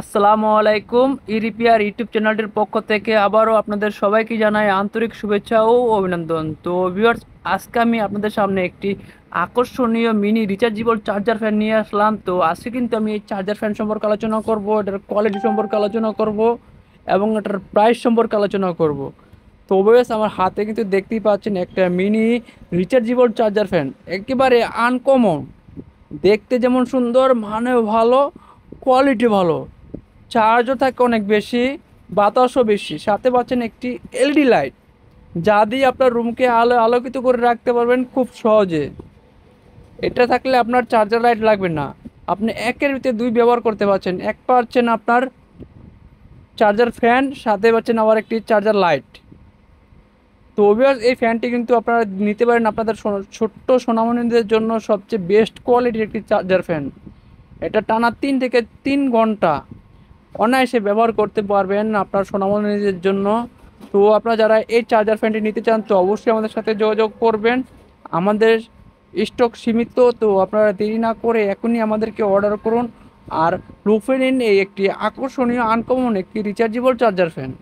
আসসালামু আলাইকুম। ইরিপিয়ার ইউটিউব চ্যানেলটির পক্ষ থেকে আবারও আপনাদের সবাইকে জানাই আন্তরিক শুভেচ্ছা ও অভিনন্দন। তো ভিউয়ার্স, আজকে আমি আপনাদের সামনে একটি আকর্ষণীয় মিনি রিচার্জেবল চার্জার ফ্যান নিয়ে আসলাম। তো আজকে কিন্তু আমি এই চার্জার ফ্যান সম্পর্কে আলোচনা করব, এটার কোয়ালিটি সম্পর্কে আলোচনা করব এবং এটার প্রাইস সম্পর্কে আলোচনা করব। তো ভিউয়ার্স, আমার হাতে কিন্তু দেখতেই পাচ্ছেন একটা মিনি রিচার্জেবল চার্জার ফ্যান, একেবারে আনকমন। দেখতে যেমন সুন্দর, মানেও ভালো, কোয়ালিটি ভালো, চার্জও থাকে অনেক বেশি, বাতাসও বেশি, সাথে পাচ্ছেন একটি এলইডি লাইট, যা দিয়ে আপনার রুমকে আলোকিত করে রাখতে পারবেন খুব সহজে। এটা থাকলে আপনার চার্জার লাইট লাগবে না, আপনি একের ভিতরে দুই ব্যবহার করতে পারছেন। এক পাচ্ছেন আপনার চার্জার ফ্যান, সাথে পাচ্ছেন আবার একটি চার্জার লাইট। তো ভিউয়ার্স, এই ফ্যানটি কিন্তু আপনারা নিতে পারেন আপনাদের ছোট্ট সোনামণিদের জন্য সবচেয়ে বেস্ট কোয়ালিটির একটি চার্জার ফ্যান। এটা টানা 3 থেকে 3 ঘন্টা অনায়াসে ব্যবহার করতে পারবেন আপনার সোনামণিদের জন্য। তো আপনারা যারা এই চার্জার ফ্যানটি নিতে চান, তো অবশ্যই আমাদের সাথে যোগাযোগ করবেন। আমাদের স্টক সীমিত, তো আপনারা দেরি না করে এখনই আমাদেরকে অর্ডার করুন আর লুফে নিন এই একটি আকর্ষণীয় আনকমন একটি রিচার্জেবল চার্জার ফ্যান।